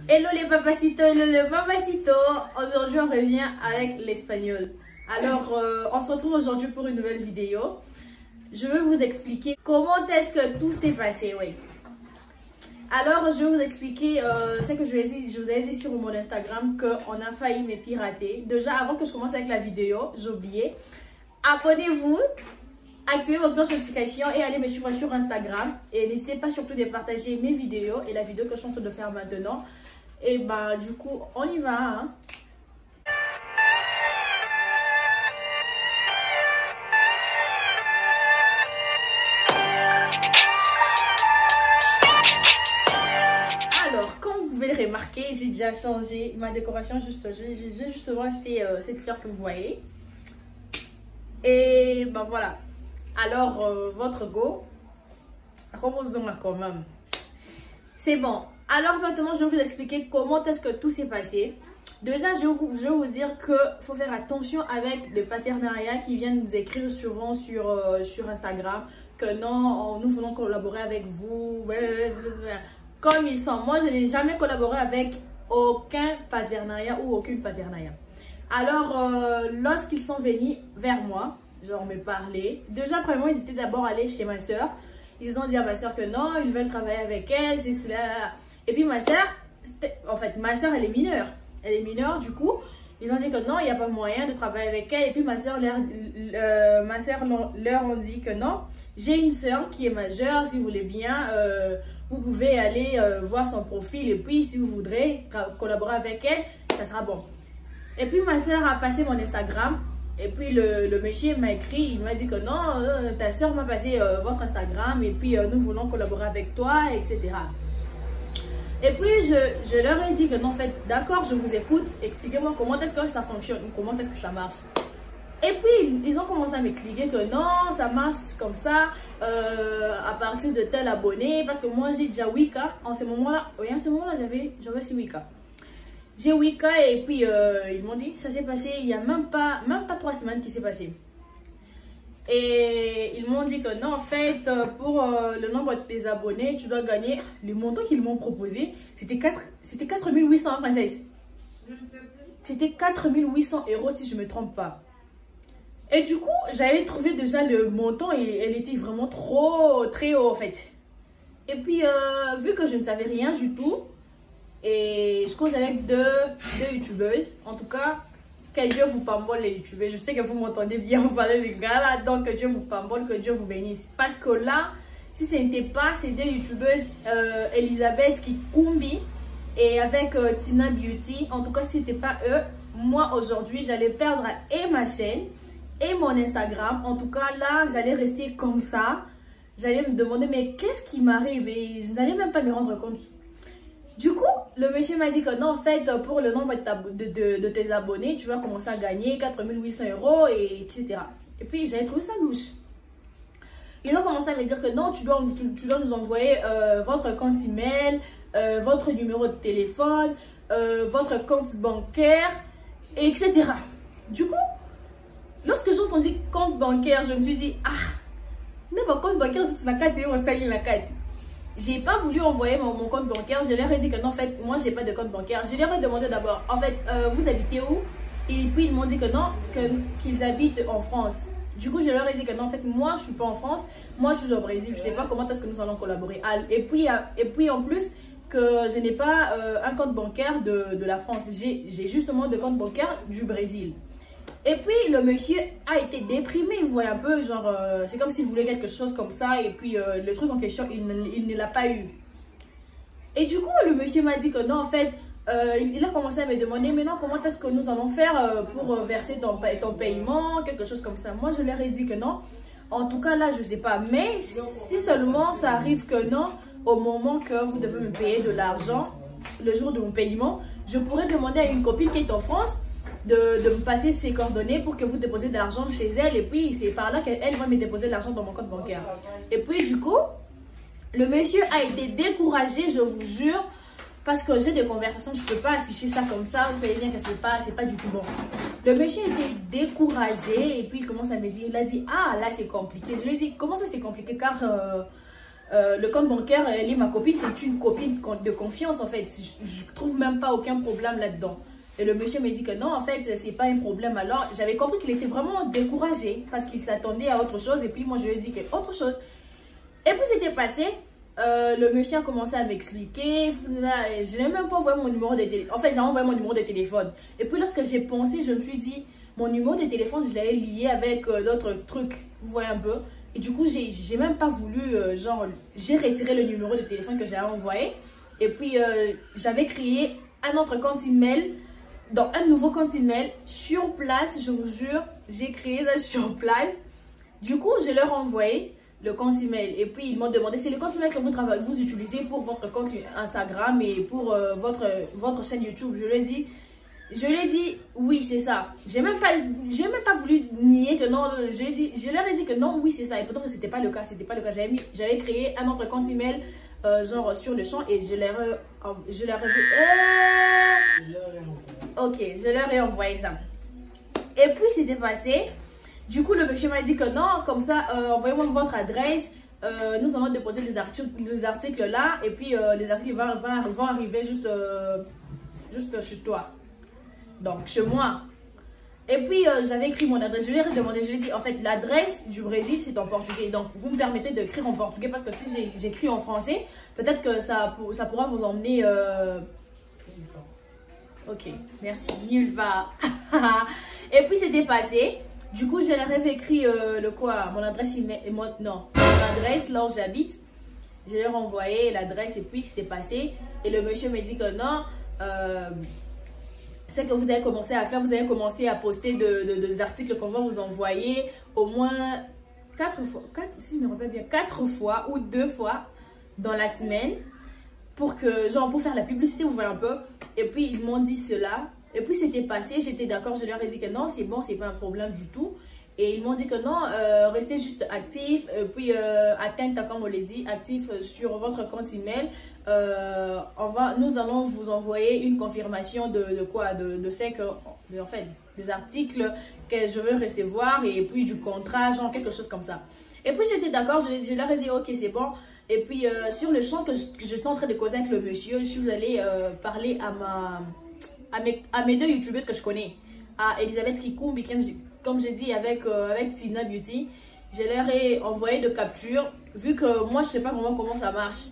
Hello les papacitos, hello les papacitos. Aujourd'hui on revient avec l'espagnol. Alors on se retrouve aujourd'hui pour une nouvelle vidéo. Je vais vous expliquer comment est-ce que tout s'est passé, oui. Alors je vais vous expliquer ce que je vous ai dit sur mon Instagram, qu'on a failli me pirater. Déjà avant que je commence avec la vidéo, j'ai oublié. Abonnez-vous, activez votre cloche de notification et allez me suivre sur Instagram. Et n'hésitez pas surtout de partager mes vidéos et la vidéo que je suis en train de faire maintenant. Et bah du coup on y va hein. Alors comme vous pouvez le remarquer, j'ai déjà changé ma décoration. J'ai justement acheté cette fleur que vous voyez. Et ben voilà. Alors votre go, reposons quand même. C'est bon. Alors maintenant, je vais vous expliquer comment est-ce que tout s'est passé. Déjà, je vais vous dire qu'il faut faire attention avec les partenariats qui viennent nous écrire souvent sur Instagram. Que non, nous voulons collaborer avec vous. Comme ils sont. Moi, je n'ai jamais collaboré avec aucun partenariat ou aucune partenariat. Alors, lorsqu'ils sont venus vers moi, genre me parler. Déjà, premièrement, ils étaient d'abord allés chez ma soeur. Ils ont dit à ma soeur que non, ils veulent travailler avec elle, c'est cela. Et puis ma soeur, en fait, ma soeur, elle est mineure. Elle est mineure, du coup, ils ont dit que non, il n'y a pas moyen de travailler avec elle. Et puis ma soeur leur ont dit que non, j'ai une soeur qui est majeure, si vous voulez bien, vous pouvez aller voir son profil. Et puis, si vous voudrez collaborer avec elle, ça sera bon. Et puis ma soeur a passé mon Instagram. Et puis le monsieur m'a écrit, il m'a dit que non, ta soeur m'a passé votre Instagram et puis nous voulons collaborer avec toi, etc. Et puis je leur ai dit que non, en fait, d'accord, je vous écoute, expliquez-moi comment est-ce que ça fonctionne, comment est-ce que ça marche. Et puis ils ont commencé à m'expliquer que non, ça marche comme ça, à partir de tel abonné, parce que moi j'ai déjà Wika, en ce moment-là, oui, en ce moment-là j'avais aussi Wika. J'ai Wika et puis ils m'ont dit ça s'est passé il y a même pas 3 semaines qui s'est passé. Et ils m'ont dit que non, en fait pour le nombre de tes abonnés tu dois gagner le montant qu'ils m'ont proposé, c'était 4800 princesse. C'était 4800 € si je me trompe pas. Et du coup j'avais trouvé déjà le montant et elle était vraiment très haut en fait. Et puis vu que je ne savais rien du tout. Et je cause avec deux youtubeuses. En tout cas, que Dieu vous pambole les youtubeurs. Je sais que vous m'entendez bien, vous parlez les gars là. Donc que Dieu vous pambole, que Dieu vous bénisse. Parce que là, si ce n'était pas ces deux youtubeuses, Elisabeth Kikumbi et avec Tina Beauty, en tout cas si ce n'était pas eux, moi aujourd'hui j'allais perdre et ma chaîne et mon Instagram. En tout cas là, j'allais rester comme ça. J'allais me demander mais qu'est-ce qui m'arrive et je n'allais même pas me rendre compte. Du coup, le monsieur m'a dit que non, en fait, pour le nombre de tes abonnés, tu vas commencer à gagner 4800 €, et etc. Et puis, j'avais trouvé ça louche. Ils ont commencé à me dire que non, tu dois nous envoyer votre compte email, votre numéro de téléphone, votre compte bancaire, etc. Du coup, lorsque j'ai entendu compte bancaire, je me suis dit, ah, non, mon compte bancaire, c'est la carte, on s'allie la carte. J'ai pas voulu envoyer mon compte bancaire. Je leur ai dit que non, en fait, moi j'ai pas de compte bancaire. Je leur ai demandé d'abord, en fait, vous habitez où? Et puis ils m'ont dit que non, qu'ils habitent en France. Du coup, je leur ai dit que non, en fait, moi je suis pas en France, moi je suis au Brésil. Je sais pas comment est-ce que nous allons collaborer. Et puis en plus, que je n'ai pas un compte bancaire de la France. J'ai justement de compte bancaire du Brésil. Et puis le monsieur a été déprimé, vous voyez un peu, genre c'est comme s'il voulait quelque chose comme ça et puis le truc en question il ne l'a pas eu. Et du coup le monsieur m'a dit que non, en fait il a commencé à me demander mais non, comment est-ce que nous allons faire pour verser ton paiement, quelque chose comme ça. Moi je leur ai dit que non, en tout cas là je sais pas, mais si seulement ça arrive que non, au moment que vous devez me payer de l'argent, le jour de mon paiement, je pourrais demander à une copine qui est en France de me passer ses coordonnées pour que vous déposiez de l'argent chez elle. Et puis c'est par là qu'elle va me déposer de l'argent dans mon compte bancaire. Et puis du coup, le monsieur a été découragé, je vous jure. Parce que j'ai des conversations, je ne peux pas afficher ça comme ça. Vous savez bien que c'est pas du tout bon. Le monsieur était découragé et puis il commence à me dire, il a dit, ah là c'est compliqué. Je lui ai dit, comment ça c'est compliqué? Car le compte bancaire, elle est ma copine, c'est une copine de confiance en fait. Je trouve même pas aucun problème là-dedans. Et le monsieur me dit que non, en fait, c'est pas un problème. Alors, j'avais compris qu'il était vraiment découragé parce qu'il s'attendait à autre chose. Et puis, moi, je lui ai dit que autre chose. Et puis, c'était passé. Le monsieur a commencé à m'expliquer. Je n'ai même pas envoyé mon numéro de téléphone. En fait, j'ai envoyé mon numéro de téléphone. Et puis, lorsque j'ai pensé, je me suis dit, mon numéro de téléphone, je l'avais lié avec d'autres trucs. Vous voyez un peu. Et du coup, j'ai même pas voulu, genre, j'ai retiré le numéro de téléphone que j'avais envoyé. Et puis, j'avais créé un autre compte email. Dans un nouveau compte email sur place, je vous jure, j'ai créé ça sur place. Du coup, je leur ai envoyé le compte email et puis ils m'ont demandé c'est le compte email que vous utilisez pour votre compte Instagram et pour votre chaîne YouTube. Je lui ai dit oui, c'est ça. J'ai même pas voulu nier que non. Je leur ai dit que non, oui, c'est ça. Et pourtant, c'était pas le cas. J'avais créé un autre compte email genre sur le champ et je leur ai envoyé ça. Et puis c'était passé. Du coup le monsieur m'a dit que non, comme ça envoyez-moi votre adresse, nous allons déposer les articles là et puis les articles vont arriver juste chez toi, donc chez moi. Et puis j'avais écrit mon adresse, je lui ai demandé, je lui ai dit en fait l'adresse du Brésil c'est en portugais, donc vous me permettez d'écrire en portugais parce que si j'écris en français, peut-être que ça pourra vous emmener ok, merci, nulle part. Et puis c'était passé. Du coup, je leur avais écrit mon adresse email, mon adresse là où j'habite. Je leur ai envoyé l'adresse et puis c'était passé. Et le monsieur me dit que non, c'est que vous avez commencé à faire, vous avez commencé à poster des articles qu'on va vous envoyer au moins 4 fois, si je me rappelle bien, 4 fois ou 2 fois dans la semaine pour faire la publicité, vous voyez un peu. Et puis ils m'ont dit cela. Et puis c'était passé, j'étais d'accord, je leur ai dit que non, c'est bon, c'est pas un problème du tout. Et ils m'ont dit que non, restez juste actif, puis atteinte, comme on l'a dit, actif sur votre compte email. Nous allons vous envoyer une confirmation de en fait, des articles que je veux recevoir et puis du contrat, genre quelque chose comme ça. Et puis j'étais d'accord, je leur ai dit ok, c'est bon. Et puis sur le champ que j'étais en train de causer avec le monsieur, je suis allée parler à mes deux youtubeuses que je connais, à Elisabeth Kikumbi, comme j'ai dit avec Tina Beauty. Je leur ai envoyé de captures, vu que moi je sais pas vraiment comment ça marche.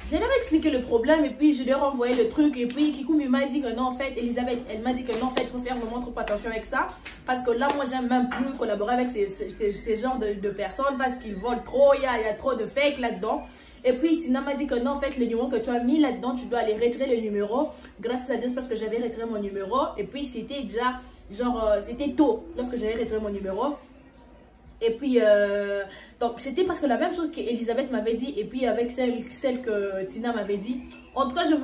Je leur ai expliqué le problème et puis je leur ai envoyé le truc. Et puis Kikumbi m'a dit que non, en fait, Elisabeth, elle m'a dit que non, en fait, il faut faire vraiment trop attention avec ça. Parce que là, moi, j'aime même plus collaborer avec ces genres de personnes parce qu'ils volent trop, il y a trop de fake là-dedans. Et puis Tina m'a dit que non, en fait, le numéro que tu as mis là-dedans, tu dois aller retirer le numéro. Grâce à Dieu, parce que j'avais retiré mon numéro. Et puis c'était déjà, c'était tôt lorsque j'avais retiré mon numéro. Et puis, donc c'était parce que la même chose qu'Elisabeth m'avait dit. Et puis avec celle que Tina m'avait dit. En tout cas, je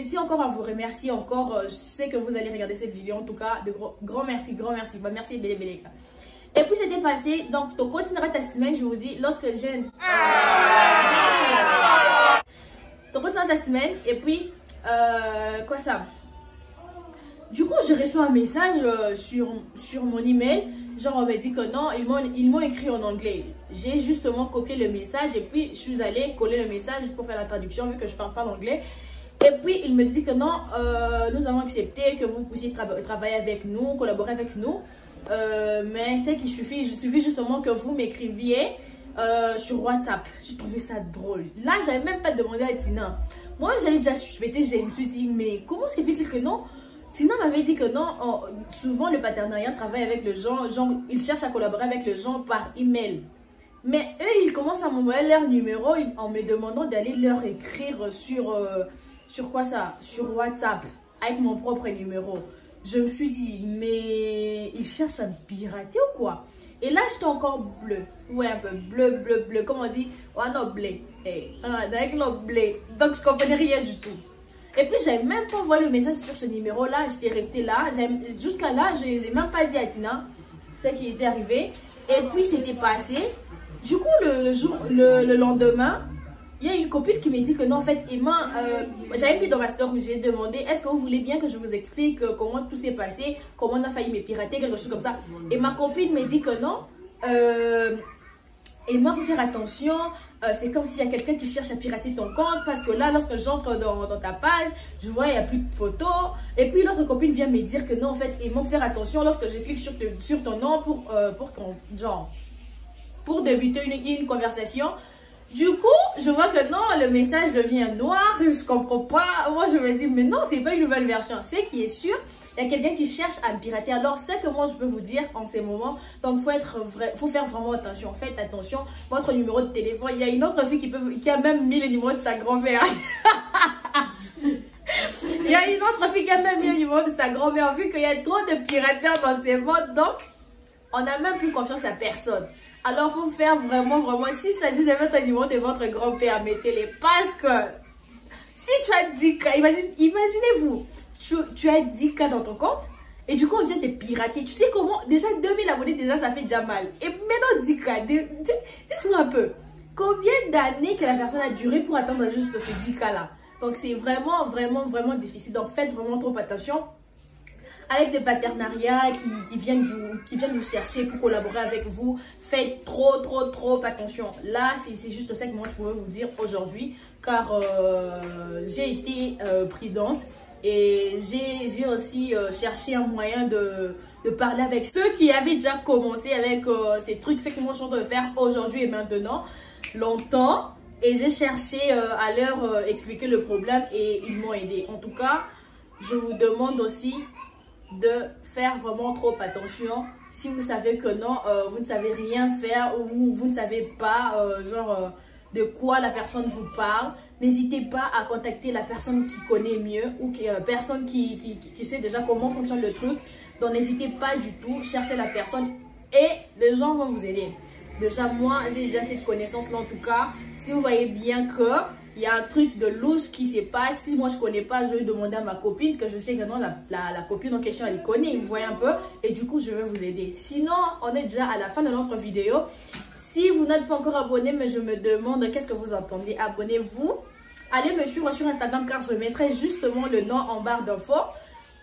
tiens encore à vous remercier encore. Je sais que vous allez regarder cette vidéo. En tout cas, de grand merci, grand merci. Bah, merci, Bélé Bélé. Et puis c'était passé. Donc, tu continueras ta semaine, je vous dis, lorsque j'ai... Tu continueras ta semaine. Et puis, quoi ça? Du coup, je reçois un message sur mon email. Genre, on me dit que non, ils m'ont écrit en anglais. J'ai justement copié le message et puis je suis allée coller le message pour faire la traduction vu que je parle pas l'anglais. Et puis, il me dit que non, nous avons accepté que vous puissiez travailler avec nous, collaborer avec nous. Mais c'est qu'il suffit justement que vous m'écriviez sur WhatsApp. J'ai trouvé ça drôle. Là, j'avais même pas demandé à Tina. Moi, j'avais déjà suspecté, je me suis dit, mais comment se fait-il que non? Tina m'avait dit que non, souvent le partenariat travaille avec les gens, genre ils cherchent à collaborer avec les gens par email. Mais eux, ils commencent à m'envoyer leur numéro en me demandant d'aller leur écrire sur quoi ça? Sur WhatsApp, avec mon propre numéro. Je me suis dit, mais ils cherchent à me pirater ou quoi? Et là, j'étais encore bleu. Vous voyez un peu, bleu, comme on dit, oh non, blé. Avec le blé. Donc, je comprenais rien du tout. Et puis, j'avais même pas envoyé le message sur ce numéro-là. J'étais restée là. Jusqu'à là, je n'ai même pas dit à Tina ce qui était arrivé. Et puis, c'était passé. Du coup, le lendemain, il y a une copine qui m'a dit que non, en fait, j'avais mis dans ma story, j'ai demandé, est-ce que vous voulez bien que je vous explique comment tout s'est passé, comment on a failli me pirater, quelque chose comme ça. Et ma copine m'a dit que non. Et moi, il faut faire attention. C'est comme s'il y a quelqu'un qui cherche à pirater ton compte. Parce que là, lorsque j'entre dans ta page, je vois il n'y a plus de photos. Et puis, l'autre copine vient me dire que non, en fait, ils vont faire attention lorsque je clique sur ton nom pour débuter une conversation. Du coup, je vois que non, le message devient noir, je comprends pas. Moi, je me dis, mais non, c'est pas une nouvelle version. C'est qui est sûr, il y a quelqu'un qui cherche à me pirater. Alors, c'est que moi, je peux vous dire en ces moments. Donc, faut faire vraiment attention. Faites attention. Votre numéro de téléphone. Il y a une autre fille qui a même mis le numéro de sa grand-mère. Il y a une autre fille qui a même mis le numéro de sa grand-mère. Vu qu'il y a trop de pirateurs dans ces modes. Donc, on n'a même plus confiance à personne. Alors, il faut faire vraiment, s'il s'agit de mettre le numéro de votre grand-père, mettez-les. Parce que, si tu as 10K, imaginez-vous, tu as 10K dans ton compte, et du coup, on vient te pirater. Tu sais comment, déjà 2000 abonnés, déjà, ça fait déjà mal. Et maintenant 10K, dis-toi un peu, combien d'années que la personne a duré pour attendre juste ce 10K-là? Donc, c'est vraiment difficile. Donc, faites vraiment trop attention. Avec des partenariats qui viennent vous chercher pour collaborer avec vous, faites trop attention. Là, c'est juste ça que moi je pourrais vous dire aujourd'hui, car j'ai été prudente et j'ai aussi cherché un moyen de parler avec ceux qui avaient déjà commencé avec ces trucs, c'est que moi je suis en train de faire aujourd'hui et maintenant, longtemps. Et j'ai cherché à leur expliquer le problème et ils m'ont aidé. En tout cas, je vous demande aussi de faire vraiment trop attention. Si vous savez que non, vous ne savez rien faire ou vous ne savez pas de quoi la personne vous parle, n'hésitez pas à contacter la personne qui connaît mieux ou personne qui sait déjà comment fonctionne le truc. Donc n'hésitez pas du tout, cherchez la personne et les gens vont vous aider. Déjà moi j'ai déjà cette connaissance là en tout cas. Si vous voyez bien que il y a un truc de louche qui se passe, si moi je connais pas, je vais demander à ma copine, que je sais que non, la copine en question elle connaît, vous voyez un peu, et du coup je vais vous aider. Sinon, on est déjà à la fin de notre vidéo. Si vous n'êtes pas encore abonné, mais je me demande qu'est-ce que vous entendez, abonnez-vous. Allez me suivre sur Instagram car je mettrai justement le nom en barre d'infos.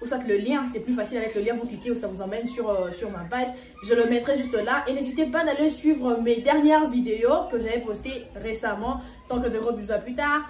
Ou soit le lien, c'est plus facile avec le lien, vous cliquez ou ça vous emmène sur ma page. Je le mettrai juste là. Et n'hésitez pas d'aller suivre mes dernières vidéos que j'avais postées récemment. Donc de gros bisous, à plus tard.